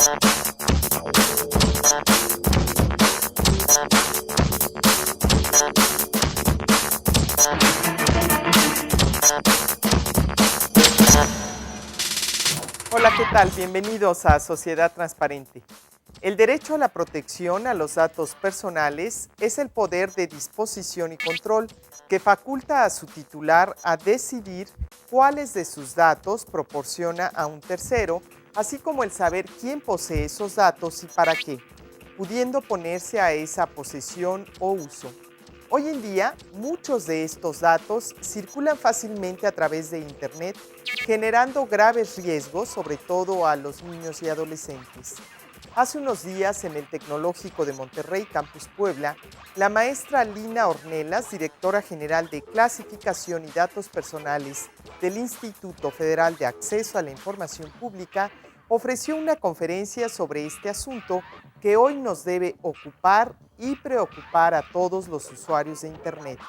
Hola, ¿qué tal? Bienvenidos a Sociedad Transparente. El derecho a la protección a los datos personales es el poder de disposición y control que faculta a su titular a decidir cuáles de sus datos proporciona a un tercero, así como el saber quién posee esos datos y para qué, pudiendo oponerse a esa posesión o uso. Hoy en día, muchos de estos datos circulan fácilmente a través de Internet, generando graves riesgos, sobre todo a los niños y adolescentes. Hace unos días, en el Tecnológico de Monterrey, Campus Puebla, la maestra Lina Ornelas, directora general de Clasificación y Datos Personales del Instituto Federal de Acceso a la Información Pública, ofreció una conferencia sobre este asunto que hoy nos debe ocupar y preocupar a todos los usuarios de Internet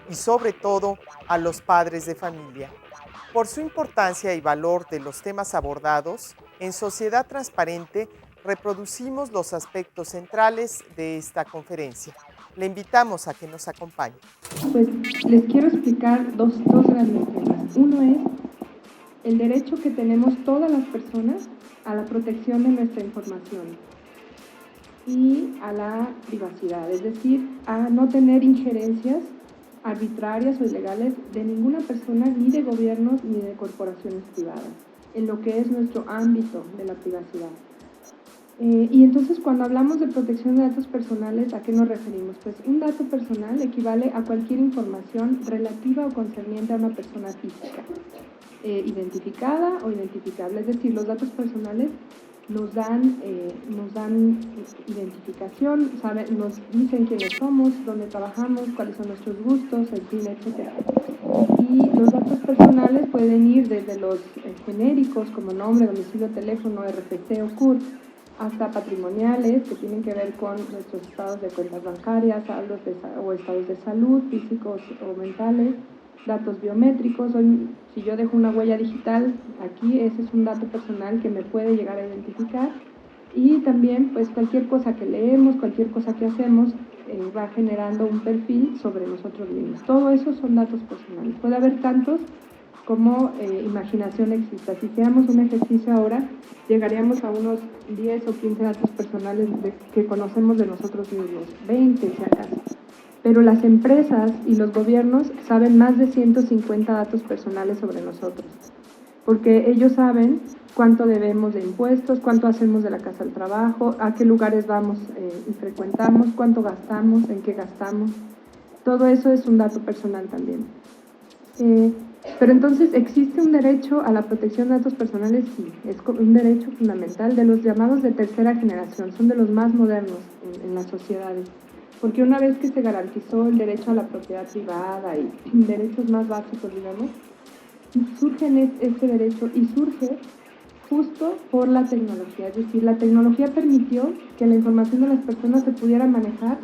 y sobre todo a los padres de familia. Por su importancia y valor de los temas abordados, en Sociedad Transparente reproducimos los aspectos centrales de esta conferencia. Le invitamos a que nos acompañe. Pues les quiero explicar dos grandes temas. Uno es el derecho que tenemos todas las personas a la protección de nuestra información y a la privacidad, es decir, a no tener injerencias arbitrarias o ilegales de ninguna persona, ni de gobiernos, ni de corporaciones privadas, en lo que es nuestro ámbito de la privacidad. Y entonces, cuando hablamos de protección de datos personales, ¿a qué nos referimos? Pues un dato personal equivale a cualquier información relativa o concerniente a una persona física, identificada o identificable. Es decir, los datos personales nos dan identificación, nos dicen quiénes somos, dónde trabajamos, cuáles son nuestros gustos, en fin, etc. Y los datos personales pueden ir desde los genéricos, como nombre, domicilio, teléfono, RFC o CURP, hasta patrimoniales, que tienen que ver con nuestros estados de cuentas bancarias, saldos o estados de salud, físicos o mentales, datos biométricos. Hoy, si yo dejo una huella digital aquí, ese es un dato personal que me puede llegar a identificar. Y también, pues, cualquier cosa que leemos, cualquier cosa que hacemos, va generando un perfil sobre nosotros mismos. Todo eso son datos personales. Puede haber tantos como imaginación exista. Si hiciéramos un ejercicio ahora, llegaríamos a unos 10 o 15 datos personales que conocemos de nosotros mismos, 20 si acaso. Pero las empresas y los gobiernos saben más de 150 datos personales sobre nosotros, porque ellos saben cuánto debemos de impuestos, cuánto hacemos de la casa al trabajo, a qué lugares vamos y frecuentamos, cuánto gastamos, en qué gastamos. Todo eso es un dato personal también. Pero entonces, ¿existe un derecho a la protección de datos personales? Sí, es un derecho fundamental de los llamados de tercera generación, son de los más modernos en las sociedades, porque una vez que se garantizó el derecho a la propiedad privada y derechos más básicos, digamos, surge este derecho y surge justo por la tecnología, es decir, la tecnología permitió que la información de las personas se pudiera manejar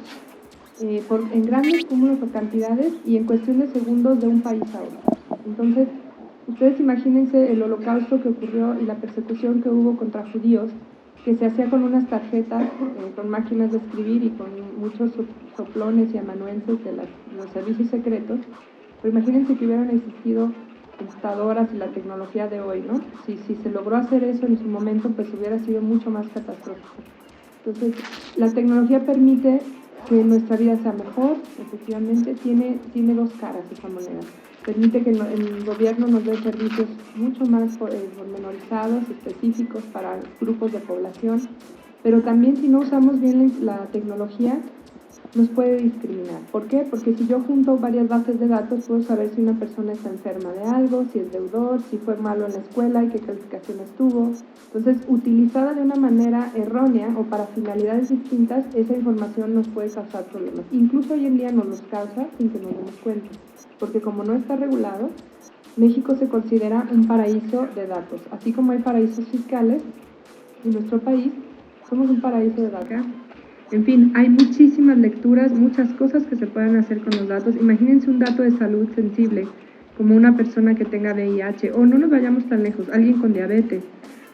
en grandes cúmulos o cantidades y en cuestión de segundos de un país a otro. Entonces, ustedes imagínense el holocausto que ocurrió y la persecución que hubo contra judíos, que se hacía con unas tarjetas, con máquinas de escribir y con muchos soplones y amanuenses de los servicios secretos. Pero imagínense que hubieran existido computadoras y la tecnología de hoy, ¿no? Si se logró hacer eso en su momento, pues hubiera sido mucho más catastrófico. Entonces, la tecnología permite que nuestra vida sea mejor, efectivamente, tiene dos caras esa moneda. Permite que el gobierno nos dé servicios mucho más pormenorizados, específicos para grupos de población, pero también si no usamos bien la tecnología, nos puede discriminar. ¿Por qué? Porque si yo junto varias bases de datos, puedo saber si una persona está enferma de algo, si es deudor, si fue malo en la escuela y qué calificaciones tuvo. Entonces, utilizada de una manera errónea o para finalidades distintas, esa información nos puede causar problemas. Incluso hoy en día nos los causa sin que nos demos cuenta, porque como no está regulado, México se considera un paraíso de datos. Así como hay paraísos fiscales, en nuestro país somos un paraíso de datos. En fin, hay muchísimas lecturas, muchas cosas que se pueden hacer con los datos. Imagínense un dato de salud sensible, como una persona que tenga VIH, o no nos vayamos tan lejos, alguien con diabetes,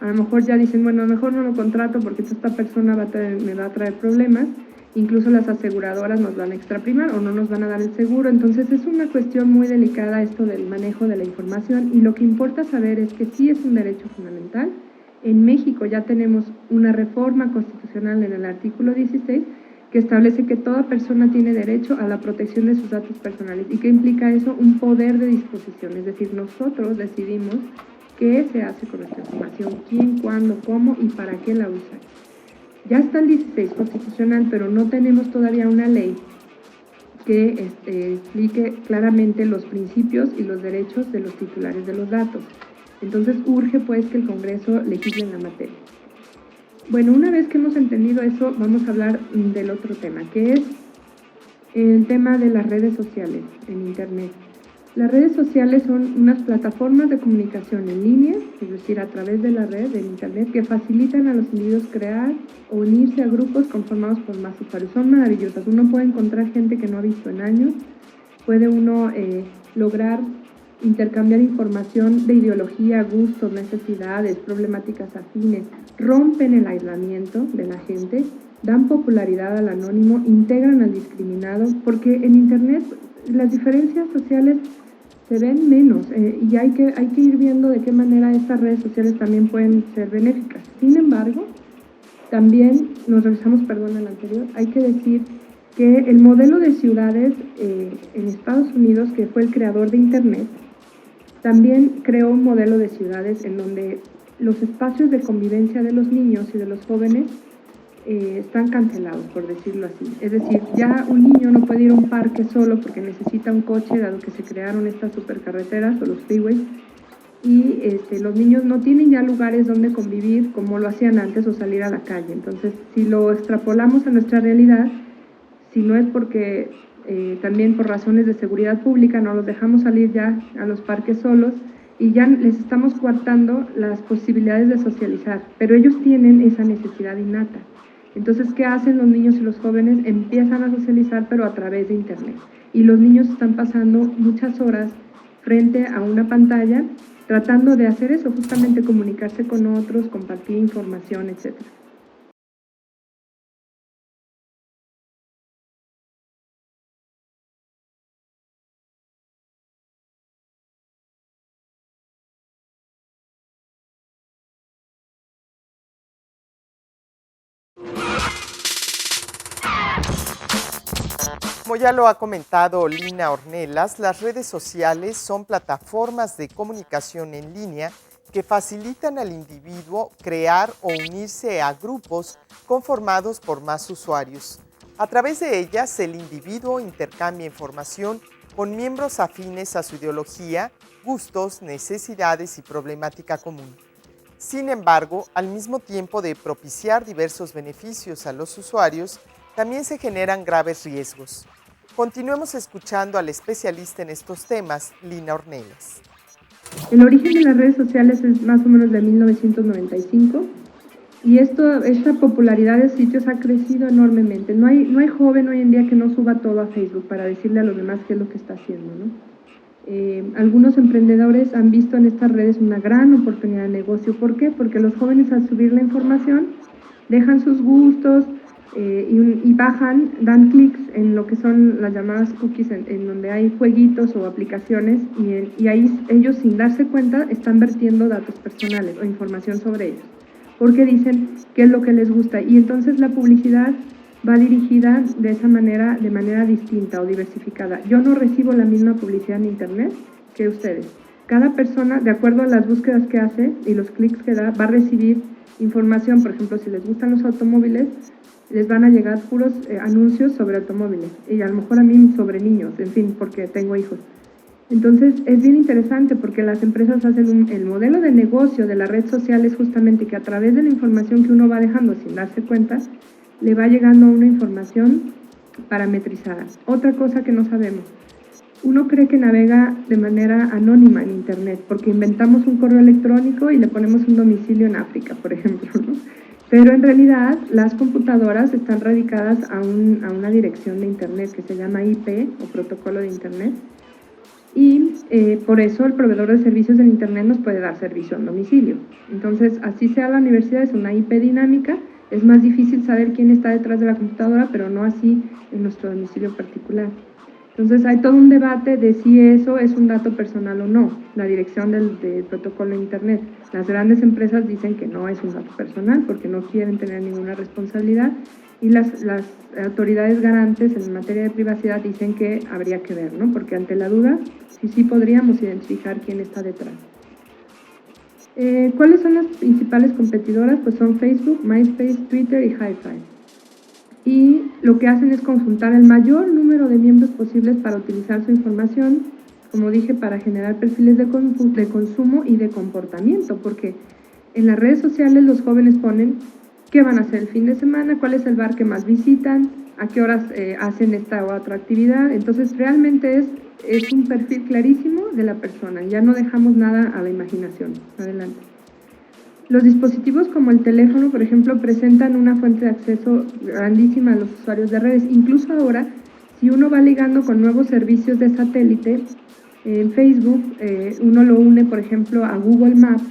a lo mejor ya dicen, bueno, mejor no lo contrato porque esta persona me va a traer problemas, incluso las aseguradoras nos van a extraprimar o no nos van a dar el seguro. Entonces es una cuestión muy delicada esto del manejo de la información, y lo que importa saber es que sí es un derecho fundamental. En México ya tenemos una reforma constitucional en el artículo 16 que establece que toda persona tiene derecho a la protección de sus datos personales. ¿Y qué implica eso? Un poder de disposición, es decir, nosotros decidimos qué se hace con nuestra información, quién, cuándo, cómo y para qué la usa. Ya está el 16 constitucional, pero no tenemos todavía una ley que explique claramente los principios y los derechos de los titulares de los datos. Entonces urge pues que el Congreso legisle en la materia. Bueno, una vez que hemos entendido eso, vamos a hablar del otro tema, que es el tema de las redes sociales en Internet. Las redes sociales son unas plataformas de comunicación en línea, es decir, a través de la red, del Internet, que facilitan a los individuos crear o unirse a grupos conformados por más usuarios. Son maravillosas. Uno puede encontrar gente que no ha visto en años, puede uno lograr intercambiar información de ideología, gustos, necesidades, problemáticas afines, rompen el aislamiento de la gente, dan popularidad al anónimo, integran al discriminado, porque en Internet las diferencias sociales se ven menos y hay que ir viendo de qué manera estas redes sociales también pueden ser benéficas. Sin embargo, también nos regresamos, perdón, al anterior, hay que decir que el modelo de ciudades en Estados Unidos, que fue el creador de Internet, también creó un modelo de ciudades en donde los espacios de convivencia de los niños y de los jóvenes están cancelados, por decirlo así. Es decir, ya un niño no puede ir a un parque solo porque necesita un coche, dado que se crearon estas supercarreteras o los freeways, y los niños no tienen ya lugares donde convivir como lo hacían antes o salir a la calle. Entonces, si lo extrapolamos a nuestra realidad, si no es porque también por razones de seguridad pública no los dejamos salir ya a los parques solos y ya les estamos coartando las posibilidades de socializar, pero ellos tienen esa necesidad innata. Entonces, ¿qué hacen los niños y los jóvenes? Empiezan a socializar, pero a través de Internet. Y los niños están pasando muchas horas frente a una pantalla tratando de hacer eso, justamente comunicarse con otros, compartir información, etcétera. Como ya lo ha comentado Lina Ornelas, las redes sociales son plataformas de comunicación en línea que facilitan al individuo crear o unirse a grupos conformados por más usuarios. A través de ellas, el individuo intercambia información con miembros afines a su ideología, gustos, necesidades y problemática común. Sin embargo, al mismo tiempo de propiciar diversos beneficios a los usuarios, también se generan graves riesgos. Continuemos escuchando al especialista en estos temas, Lina Ornelas. El origen de las redes sociales es más o menos de 1995 y esta popularidad de sitios ha crecido enormemente. No hay joven hoy en día que no suba todo a Facebook para decirle a los demás qué es lo que está haciendo, ¿no? Algunos emprendedores han visto en estas redes una gran oportunidad de negocio. ¿Por qué? Porque los jóvenes al subir la información dejan sus gustos, y bajan, dan clics en lo que son las llamadas cookies, en donde hay jueguitos o aplicaciones y ahí ellos sin darse cuenta están vertiendo datos personales o información sobre ellos, porque dicen qué es lo que les gusta y entonces la publicidad va dirigida de esa manera, de manera distinta o diversificada. Yo no recibo la misma publicidad en Internet que ustedes. Cada persona, de acuerdo a las búsquedas que hace y los clics que da, va a recibir información. Por ejemplo, si les gustan los automóviles, les van a llegar puros anuncios sobre automóviles y a lo mejor a mí sobre niños, en fin, porque tengo hijos. Entonces es bien interesante porque las empresas hacen el modelo de negocio de la red social es justamente que a través de la información que uno va dejando sin darse cuenta, le va llegando una información parametrizada. Otra cosa que no sabemos, uno cree que navega de manera anónima en Internet porque inventamos un correo electrónico y le ponemos un domicilio en África, por ejemplo, ¿no? Pero en realidad las computadoras están radicadas a una dirección de Internet que se llama IP o protocolo de Internet Y por eso el proveedor de servicios en Internet nos puede dar servicio en domicilio. Entonces, así sea la universidad, es una IP dinámica, es más difícil saber quién está detrás de la computadora, pero no así en nuestro domicilio particular. Entonces, hay todo un debate de si eso es un dato personal o no, la dirección del protocolo de Internet. Las grandes empresas dicen que no es un dato personal porque no quieren tener ninguna responsabilidad, y las autoridades garantes en materia de privacidad dicen que habría que ver, ¿no? Porque ante la duda, sí podríamos identificar quién está detrás. ¿Cuáles son las principales competidoras? Pues son Facebook, MySpace, Twitter y HiFi. Y lo que hacen es conjuntar el mayor número de miembros posibles para utilizar su información, como dije, para generar perfiles de consumo y de comportamiento, porque en las redes sociales los jóvenes ponen qué van a hacer el fin de semana, cuál es el bar que más visitan, a qué horas hacen esta o otra actividad. Entonces realmente es un perfil clarísimo de la persona, ya no dejamos nada a la imaginación. Adelante. Los dispositivos como el teléfono, por ejemplo, presentan una fuente de acceso grandísima a los usuarios de redes. Incluso ahora, si uno va ligando con nuevos servicios de satélite, en Facebook uno lo une, por ejemplo, a Google Maps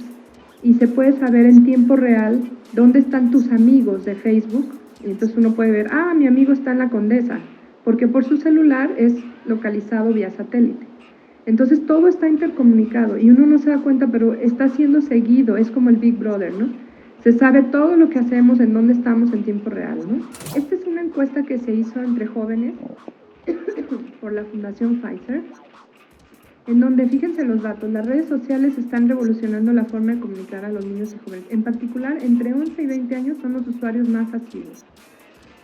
y se puede saber en tiempo real dónde están tus amigos de Facebook. Y entonces uno puede ver, mi amigo está en la Condesa, porque por su celular es localizado vía satélite. Entonces todo está intercomunicado y uno no se da cuenta, pero está siendo seguido, es como el Big Brother, ¿no? Se sabe todo lo que hacemos, en dónde estamos en tiempo real, ¿no? Esta es una encuesta que se hizo entre jóvenes por la Fundación Pfizer, en donde, fíjense los datos, las redes sociales están revolucionando la forma de comunicar a los niños y jóvenes. En particular, entre 11 y 20 años son los usuarios más activos.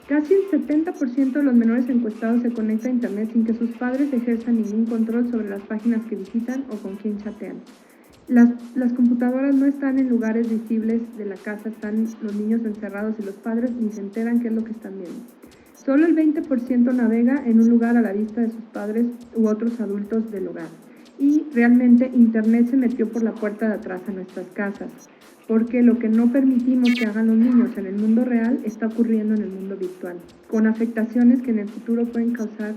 Casi el 70% de los menores encuestados se conecta a Internet sin que sus padres ejerzan ningún control sobre las páginas que visitan o con quién chatean. Las computadoras no están en lugares visibles de la casa, están los niños encerrados y los padres ni se enteran qué es lo que están viendo. Solo el 20% navega en un lugar a la vista de sus padres u otros adultos del hogar. Y realmente Internet se metió por la puerta de atrás a nuestras casas, porque lo que no permitimos que hagan los niños en el mundo real está ocurriendo en el mundo virtual, con afectaciones que en el futuro pueden causar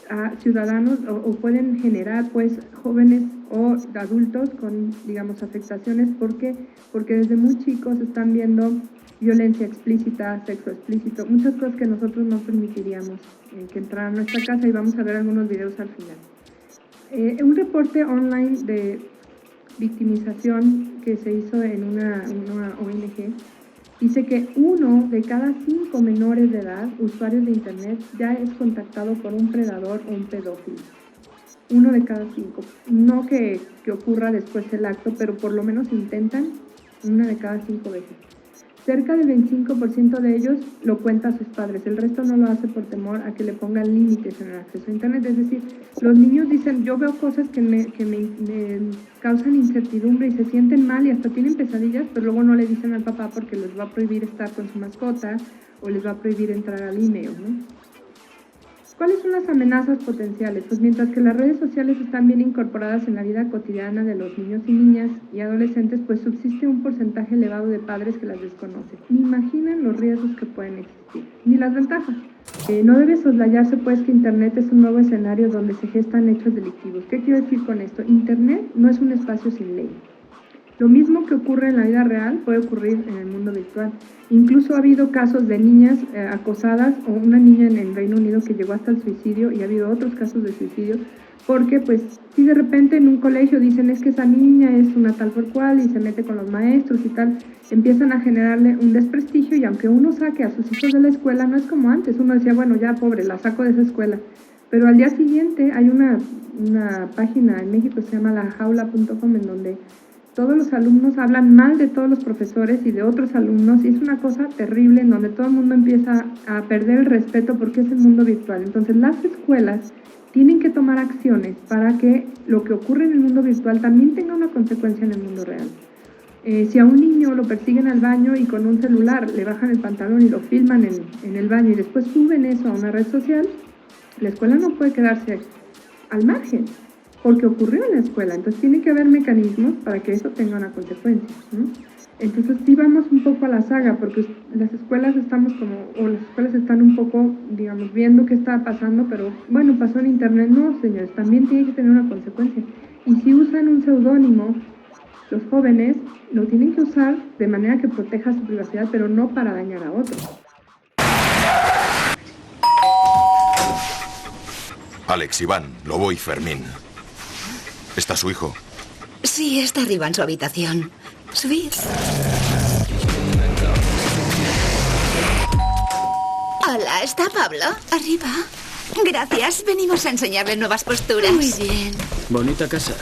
a ciudadanos o pueden generar pues jóvenes o adultos con, digamos, afectaciones. ¿Por qué? Porque desde muy chicos están viendo violencia explícita, sexo explícito, muchas cosas que nosotros no permitiríamos que entraran a nuestra casa, y vamos a ver algunos videos al final. Un reporte online de victimización que se hizo en una ONG dice que 1 de cada 5 menores de edad, usuarios de Internet, ya es contactado por un predador o un pedófilo. 1 de cada 5. No que ocurra después el acto, pero por lo menos intentan 1 de cada 5 veces. Cerca del 25% de ellos lo cuenta a sus padres, el resto no lo hace por temor a que le pongan límites en el acceso a Internet. Es decir, los niños dicen, yo veo cosas que me causan incertidumbre y se sienten mal y hasta tienen pesadillas, pero luego no le dicen al papá porque les va a prohibir estar con su mascota o les va a prohibir entrar al email, ¿no? ¿Cuáles son las amenazas potenciales? Pues mientras que las redes sociales están bien incorporadas en la vida cotidiana de los niños y niñas y adolescentes, pues subsiste un porcentaje elevado de padres que las desconocen. Ni imaginan los riesgos que pueden existir, ni las ventajas. No debe soslayarse pues que Internet es un nuevo escenario donde se gestan hechos delictivos. ¿Qué quiero decir con esto? Internet no es un espacio sin ley. Lo mismo que ocurre en la vida real puede ocurrir en el mundo virtual. Incluso ha habido casos de niñas acosadas, o una niña en el Reino Unido que llegó hasta el suicidio, y ha habido otros casos de suicidio, porque pues si de repente en un colegio dicen es que esa niña es una tal por cual y se mete con los maestros y tal, empiezan a generarle un desprestigio, y aunque uno saque a sus hijos de la escuela, no es como antes, uno decía, bueno, ya pobre, la saco de esa escuela. Pero al día siguiente hay una página en México, se llama lajaula.com, en donde todos los alumnos hablan mal de todos los profesores y de otros alumnos, y es una cosa terrible en donde todo el mundo empieza a perder el respeto porque es el mundo virtual. Entonces las escuelas tienen que tomar acciones para que lo que ocurre en el mundo virtual también tenga una consecuencia en el mundo real. Si a un niño lo persiguen al baño y con un celular le bajan el pantalón y lo filman en el baño y después suben eso a una red social, la escuela no puede quedarse al margen, porque ocurrió en la escuela. Entonces tiene que haber mecanismos para que eso tenga una consecuencia, ¿no? Entonces sí vamos un poco a la saga, porque las escuelas estamos las escuelas están un poco, digamos, viendo qué está pasando, pero bueno, pasó en internet, no, señores, también tiene que tener una consecuencia. Y si usan un seudónimo, los jóvenes lo tienen que usar de manera que proteja su privacidad, pero no para dañar a otros. Alex, Iván, Lobo y Fermín. ¿Está su hijo? Sí, está arriba en su habitación. Subid. Hola, ¿está Pablo? Arriba. Gracias, venimos a enseñarle nuevas posturas. Muy bien. Bonita casa.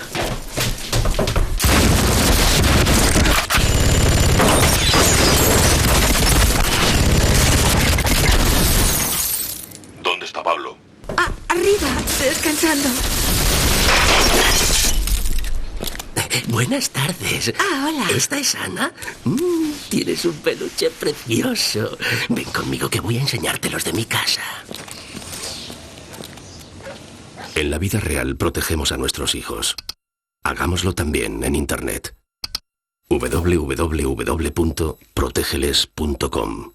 ¿Dónde está Pablo? Ah, arriba, descansando. Buenas tardes. Ah, hola. ¿Esta es Ana? Tienes un peluche precioso. Ven conmigo que voy a enseñarte los de mi casa. En la vida real protegemos a nuestros hijos. Hagámoslo también en Internet. www.protegeles.com.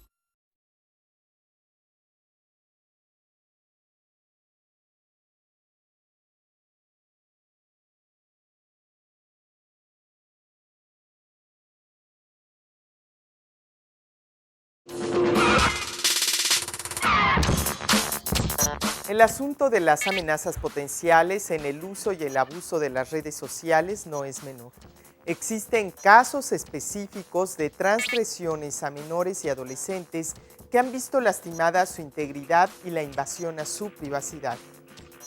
El asunto de las amenazas potenciales en el uso y el abuso de las redes sociales no es menor. Existen casos específicos de transgresiones a menores y adolescentes que han visto lastimada su integridad y la invasión a su privacidad.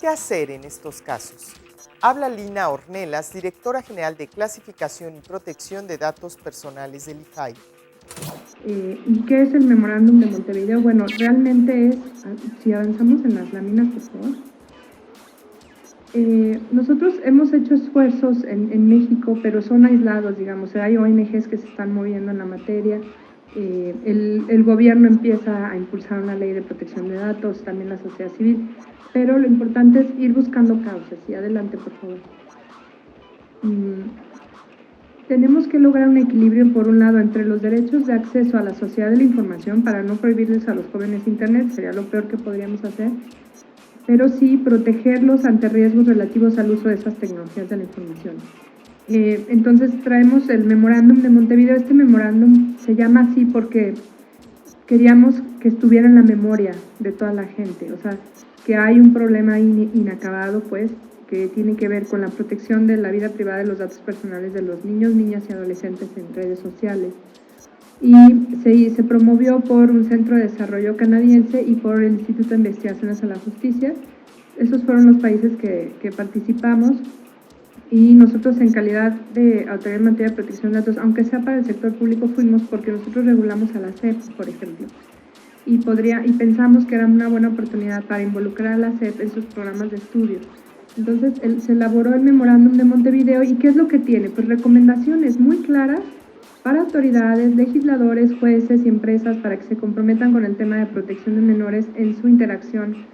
¿Qué hacer en estos casos? Habla Lina Ornelas, directora general de Clasificación y Protección de Datos Personales del IFAI. ¿Y qué es el Memorándum de Montevideo? Bueno, realmente es, si avanzamos en las láminas, por favor. Nosotros hemos hecho esfuerzos en México, pero son aislados, digamos. Hay ONGs que se están moviendo en la materia. El gobierno empieza a impulsar una ley de protección de datos, también la sociedad civil. Pero lo importante es ir buscando causas. Y adelante, por favor. Tenemos que lograr un equilibrio, por un lado, entre los derechos de acceso a la sociedad de la información para no prohibirles a los jóvenes Internet, sería lo peor que podríamos hacer, pero sí protegerlos ante riesgos relativos al uso de esas tecnologías de la información. Entonces traemos el Memorándum de Montevideo. Este memorándum se llama así porque queríamos que estuviera en la memoria de toda la gente, o sea, que hay un problema inacabado, pues, que tiene que ver con la protección de la vida privada de los datos personales de los niños, niñas y adolescentes en redes sociales. Y se promovió por un centro de desarrollo canadiense y por el Instituto de Investigaciones a la Justicia. Esos fueron los países que participamos, y nosotros en calidad de autoridad en materia de protección de datos, aunque sea para el sector público, fuimos porque nosotros regulamos a la SEP, por ejemplo. Y pensamos que era una buena oportunidad para involucrar a la SEP en sus programas de estudio. Entonces se elaboró el Memorándum de Montevideo. ¿Y qué es lo que tiene? Pues recomendaciones muy claras para autoridades, legisladores, jueces y empresas para que se comprometan con el tema de protección de menores en su interacción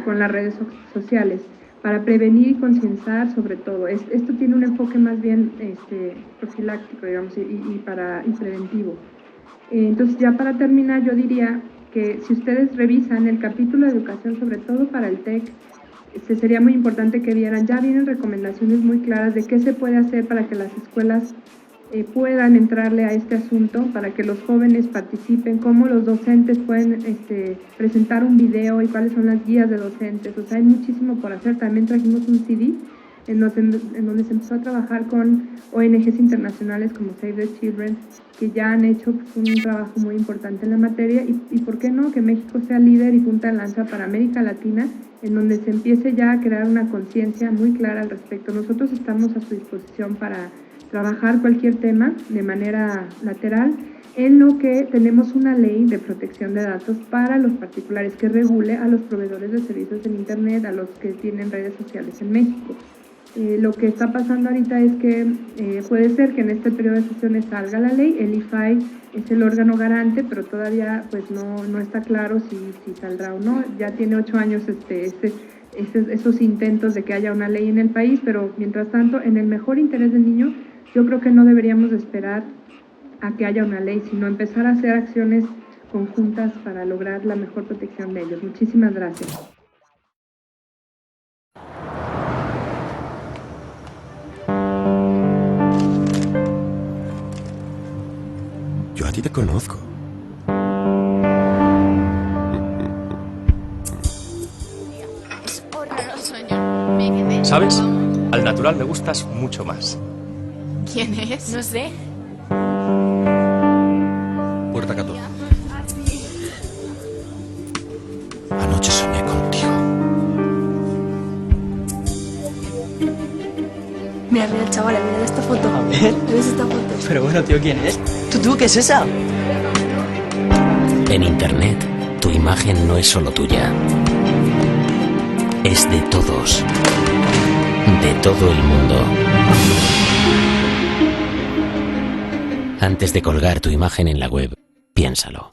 con las redes sociales, para prevenir y concienciar sobre todo. Esto tiene un enfoque más bien profiláctico, digamos, y preventivo. Entonces, ya para terminar, yo diría que si ustedes revisan el capítulo de educación, sobre todo para el TEC, sería muy importante que vieran, ya vienen recomendaciones muy claras de qué se puede hacer para que las escuelas puedan entrarle a este asunto, para que los jóvenes participen, cómo los docentes pueden presentar un video y cuáles son las guías de docentes. O sea, hay muchísimo por hacer. También trajimos un CD en donde se empezó a trabajar con ONGs internacionales como Save the Children, que ya han hecho un trabajo muy importante en la materia, y por qué no, que México sea líder y punta de lanza para América Latina, en donde se empiece ya a crear una conciencia muy clara al respecto. Nosotros estamos a su disposición para trabajar cualquier tema de manera lateral, en lo que tenemos una ley de protección de datos para los particulares que regule a los proveedores de servicios en Internet, a los que tienen redes sociales en México. Lo que está pasando ahorita es que puede ser que en este periodo de sesiones salga la ley. El IFAI es el órgano garante, pero todavía pues no está claro si saldrá o no. Ya tiene 8 años esos intentos de que haya una ley en el país, pero mientras tanto, en el mejor interés del niño, yo creo que no deberíamos esperar a que haya una ley, sino empezar a hacer acciones conjuntas para lograr la mejor protección de ellos. Muchísimas gracias. Yo a ti te conozco. Es horroroso, yo me quedé. ¿Sabes? Al natural me gustas mucho más. ¿Quién es? No sé. Puerta 14. Anoche soñé contigo. Mira, chavales, mirad esta foto. A ver. ¿Ves esta foto? Pero bueno, tío, ¿quién es? ¿Tú, qué es esa? En Internet, tu imagen no es solo tuya. Es de todos. De todo el mundo. Antes de colgar tu imagen en la web, piénsalo.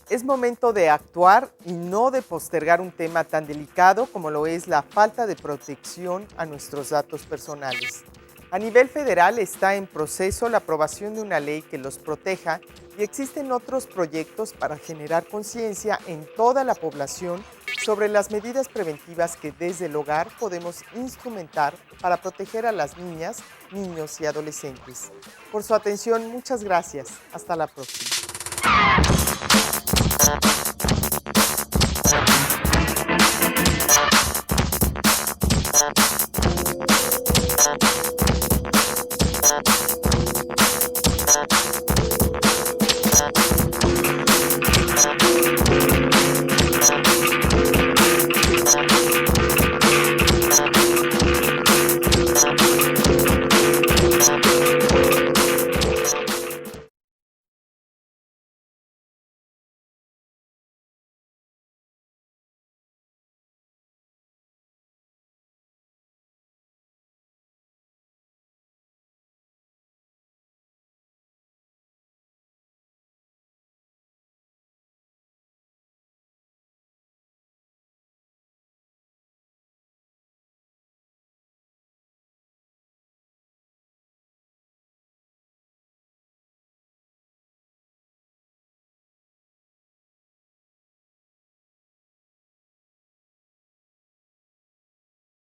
Es momento de actuar y no de postergar un tema tan delicado como lo es la falta de protección a nuestros datos personales. A nivel federal está en proceso la aprobación de una ley que los proteja y existen otros proyectos para generar conciencia en toda la población sobre las medidas preventivas que desde el hogar podemos instrumentar para proteger a las niñas, niños y adolescentes. Por su atención, muchas gracias. Hasta la próxima.